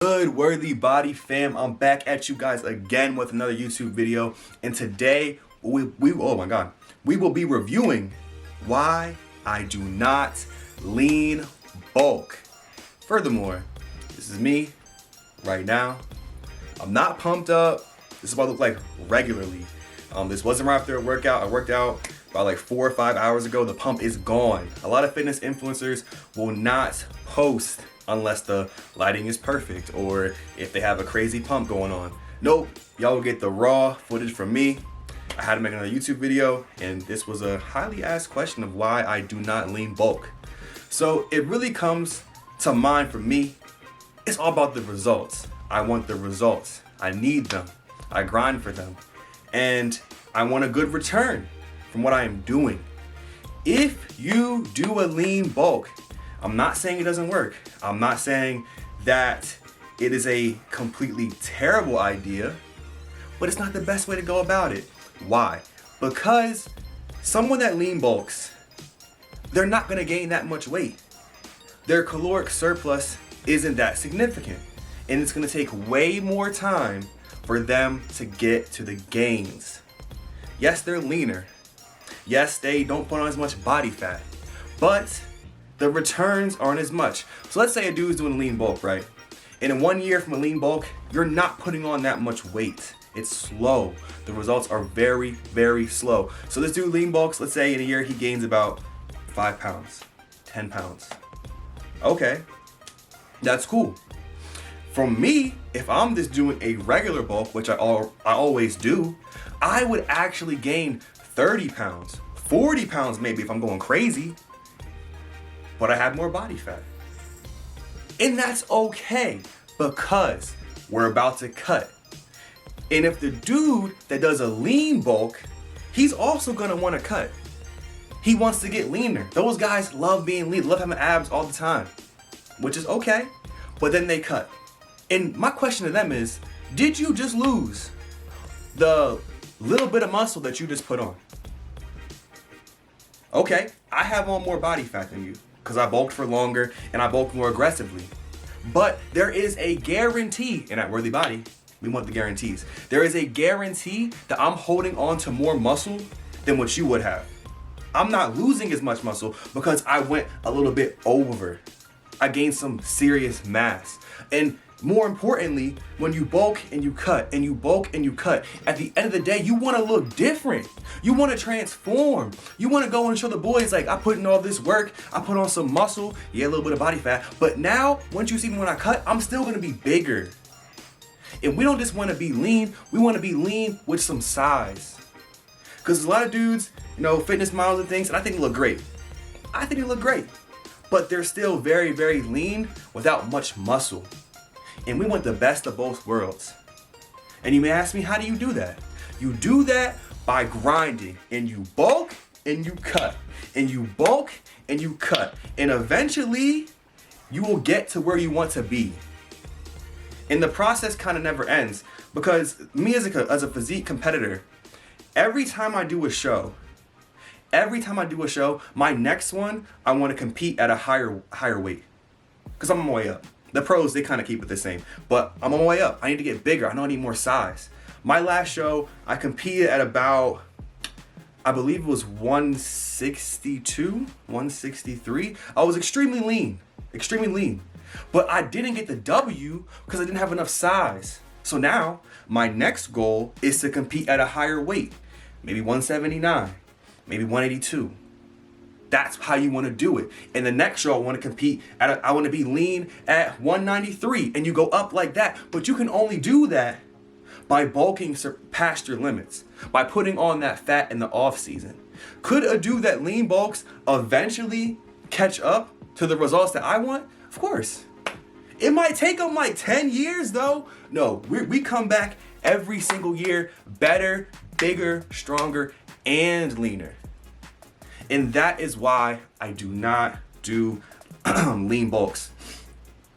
Good worthy body fam, I'm back at you guys again with another YouTube video, and today we will be reviewing why I do not lean bulk. Furthermore, this is me right now. I'm not pumped up. This is what I look like regularly. This wasn't right after a workout. I worked out about like 4 or 5 hours ago. The pump is gone. A lot of fitness influencers will not post unless the lighting is perfect or if they have a crazy pump going on. Nope, y'all will get the raw footage from me. I had to make another YouTube video, and this was a highly asked question of why I do not lean bulk. So it really comes to mind for me. It's all about the results. I want the results. I need them. I grind for them. And I want a good return from what I am doing. If you do a lean bulk, I'm not saying it doesn't work. I'm not saying that it is a completely terrible idea, but it's not the best way to go about it. Why? Because someone that lean bulks, they're not gonna gain that much weight. Their caloric surplus isn't that significant, and it's gonna take way more time for them to get to the gains. Yes, they're leaner. Yes, they don't put on as much body fat, but the returns aren't as much. So let's say a dude's doing lean bulk, right? And in 1 year from a lean bulk, you're not putting on that much weight. It's slow. The results are very, very slow. So this dude lean bulks, let's say in a year he gains about 5 pounds, 10 pounds. Okay, that's cool. For me, if I'm just doing a regular bulk, which I always do, I would actually gain 30 pounds, 40 pounds maybe if I'm going crazy, but I have more body fat. And that's okay because we're about to cut. And if the dude that does a lean bulk, he's also gonna wanna cut. He wants to get leaner. Those guys love being lean, love having abs all the time, which is okay, but then they cut. And my question to them is, did you just lose the little bit of muscle that you just put on? Okay, I have on more body fat than you because I bulked for longer and I bulked more aggressively. But there is a guarantee in that worthy body. We want the guarantees. There is a guarantee that I'm holding on to more muscle than what you would have. I'm not losing as much muscle because I went a little bit over. I gained some serious mass. And more importantly, when you bulk and you cut and you bulk and you cut, at the end of the day, you want to look different. You want to transform. You want to go and show the boys, like, I put in all this work, I put on some muscle, yeah, a little bit of body fat, but now, once you see me when I cut, I'm still going to be bigger. And we don't just want to be lean, we want to be lean with some size. Because a lot of dudes, fitness models and things, and I think they look great. I think they look great. But they're still very, very lean without much muscle. And we want the best of both worlds. And you may ask me, how do you do that? You do that by grinding, and you bulk and you cut, and you bulk and you cut. And eventually you will get to where you want to be. And the process kind of never ends, because me as a physique competitor, every time I do a show, my next one, I want to compete at a higher weight, because I'm on my way up. The pros, they kind of keep it the same, but I'm on my way up. I need to get bigger. I know I need more size. My last show, I competed at about, I believe it was 162, 163. I was extremely lean, but I didn't get the W because I didn't have enough size. So now my next goal is to compete at a higher weight, maybe 179, maybe 182. That's how you want to do it. And the next show, I want to compete I want to be lean at 193, and you go up like that. But you can only do that by bulking past your limits, by putting on that fat in the off season. Could a dude that lean bulks eventually catch up to the results that I want? Of course. It might take them like 10 years though. No, we come back every single year better, bigger, stronger, and leaner. And that is why I do not do lean bulks.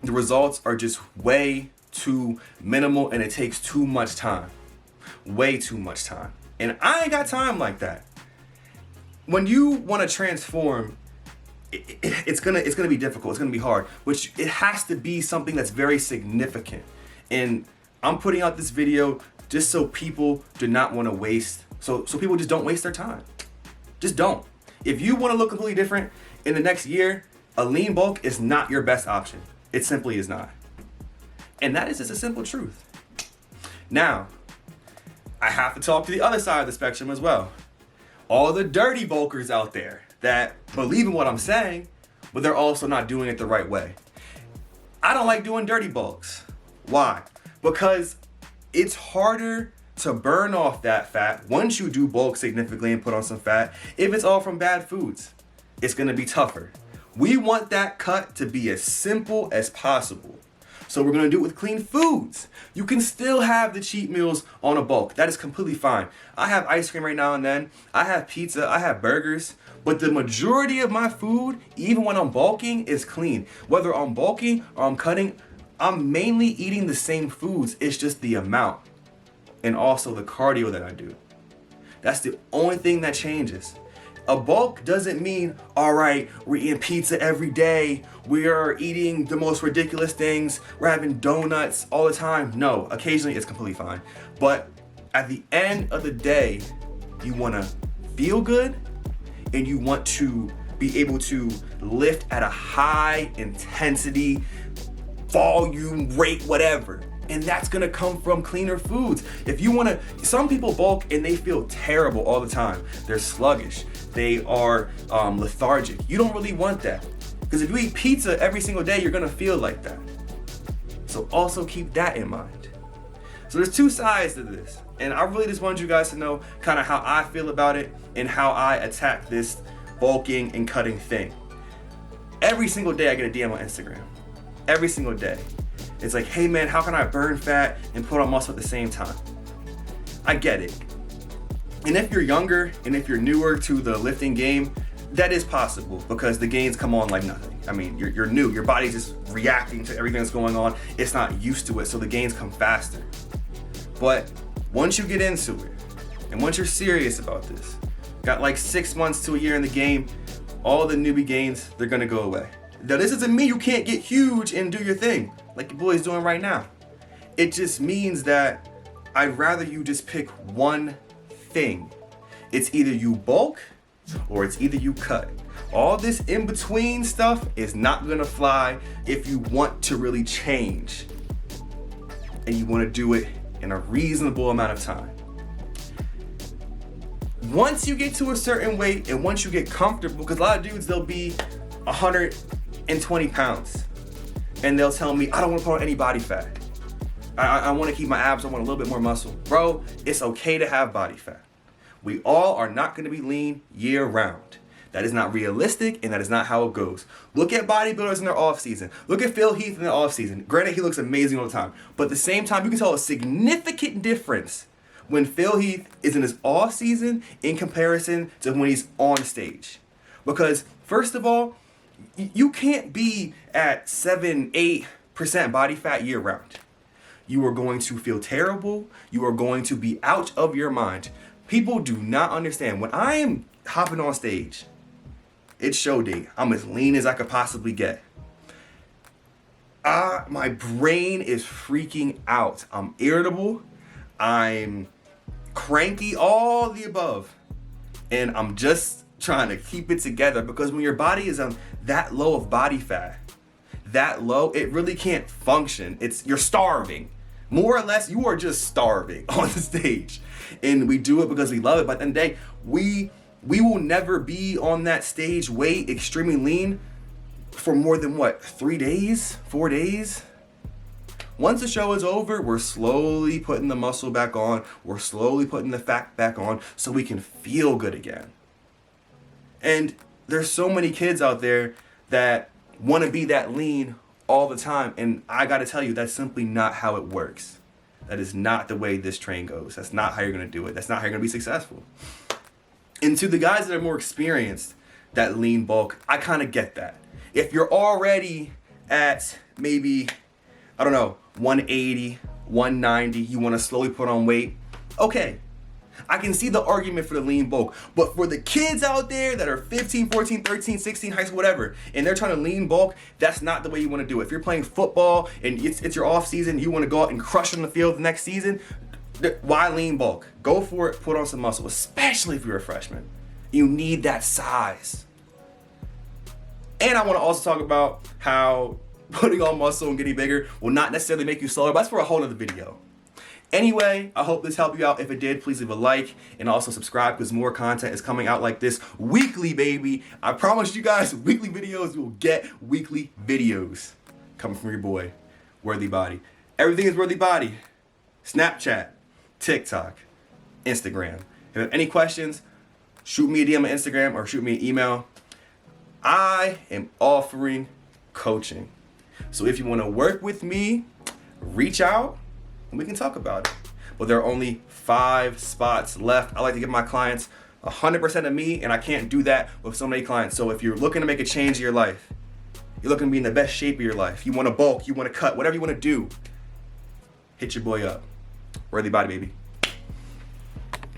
The results are just way too minimal, and it takes too much time. Way too much time. And I ain't got time like that. When you want to transform, it's gonna be difficult. It's gonna be hard. Which it has to be something that's very significant. And I'm putting out this video just so people do not want to waste. So people just don't waste their time. Just don't. If you want to look completely different in the next year, a lean bulk is not your best option. It simply is not. And that is just a simple truth. Now, I have to talk to the other side of the spectrum as well. All the dirty bulkers out there that believe in what I'm saying, but they're also not doing it the right way. I don't like doing dirty bulks. Why? Because it's harder to burn off that fat once you do bulk significantly and put on some fat. If it's all from bad foods, it's gonna be tougher. We want that cut to be as simple as possible. So we're gonna do it with clean foods. You can still have the cheat meals on a bulk. That is completely fine. I have ice cream right now and then. I have pizza, I have burgers. But the majority of my food, even when I'm bulking, is clean. Whether I'm bulking or I'm cutting, I'm mainly eating the same foods. It's just the amount. And also the cardio that I do. That's the only thing that changes. A bulk doesn't mean, all right, we're eating pizza every day. We are eating the most ridiculous things. We're having donuts all the time. No, occasionally it's completely fine. But at the end of the day, you want to feel good and you want to be able to lift at a high intensity, volume, rate, whatever. And that's gonna come from cleaner foods. If you wanna, some people bulk and they feel terrible all the time. They're sluggish, they are lethargic. You don't really want that. Because if you eat pizza every single day, you're gonna feel like that. So also keep that in mind. So there's two sides to this. And I really just wanted you guys to know kind of how I feel about it and how I attack this bulking and cutting thing. Every single day I get a DM on Instagram. Every single day. It's like, hey man, how can I burn fat and put on muscle at the same time? I get it. And if you're younger and if you're newer to the lifting game, that is possible because the gains come on like nothing. I mean, you're new, your body's just reacting to everything that's going on. It's not used to it, so the gains come faster. But once you get into it, and once you're serious about this, got like 6 months to a year in the game, all the newbie gains, they're gonna go away. Now this doesn't mean you can't get huge and do your thing, like your boy's doing right now. It just means that I'd rather you just pick one thing. It's either you bulk or it's either you cut. All this in between stuff is not gonna fly if you want to really change and you wanna do it in a reasonable amount of time. Once you get to a certain weight and once you get comfortable, because a lot of dudes, they'll be 120 pounds and they'll tell me, I don't want to put on any body fat. I want to keep my abs, I want a little bit more muscle. Bro, it's okay to have body fat. We all are not going to be lean year round. That is not realistic and that is not how it goes. Look at bodybuilders in their off season. Look at Phil Heath in their off season. Granted, he looks amazing all the time, but at the same time, you can tell a significant difference when Phil Heath is in his off season in comparison to when he's on stage. Because first of all, you can't be at 7-8% body fat year round. You are going to feel terrible. You are going to be out of your mind. People do not understand. When I am hopping on stage, it's show day. I'm as lean as I could possibly get. My brain is freaking out. I'm irritable. I'm cranky, all the above. And I'm just trying to keep it together because when your body is that low of body fat, that low, it really can't function. You're starving. More or less, you are just starving on the stage. And we do it because we love it. But at the end of the day, we will never be on that stage weight, extremely lean, for more than 3 days, 4 days? Once the show is over, we're slowly putting the muscle back on. We're slowly putting the fat back on so we can feel good again. And there's so many kids out there that want to be that lean all the time. And I got to tell you, that's simply not how it works. That is not the way this train goes. That's not how you're going to do it. That's not how you're going to be successful. And to the guys that are more experienced, that lean bulk, I kind of get that. If you're already at maybe, 180, 190, you want to slowly put on weight, okay. I can see the argument for the lean bulk. But for the kids out there that are 15, 14, 13, 16, high school, whatever, and they're trying to lean bulk, that's not the way you want to do it. If you're playing football and it's your off season, you want to go out and crush on the field the next season, why lean bulk? Go for it, put on some muscle, especially if you're a freshman. You need that size. And I want to also talk about how putting on muscle and getting bigger will not necessarily make you slower, but that's for a whole other video. Anyway, I hope this helped you out. If it did, please leave a like and also subscribe because more content is coming out like this weekly, baby. I promise you guys, weekly videos, you will get weekly videos coming from your boy, Worthy Body. Everything is Worthy Body. Snapchat, TikTok, Instagram. If you have any questions, shoot me a DM on Instagram or shoot me an email. I am offering coaching. So if you want to work with me, reach out and we can talk about it. But there are only 5 spots left. I like to give my clients 100% of me, and I can't do that with so many clients. So if you're looking to make a change in your life, you're looking to be in the best shape of your life, you want to bulk, you want to cut, whatever you want to do, hit your boy up. Worthy Body, baby.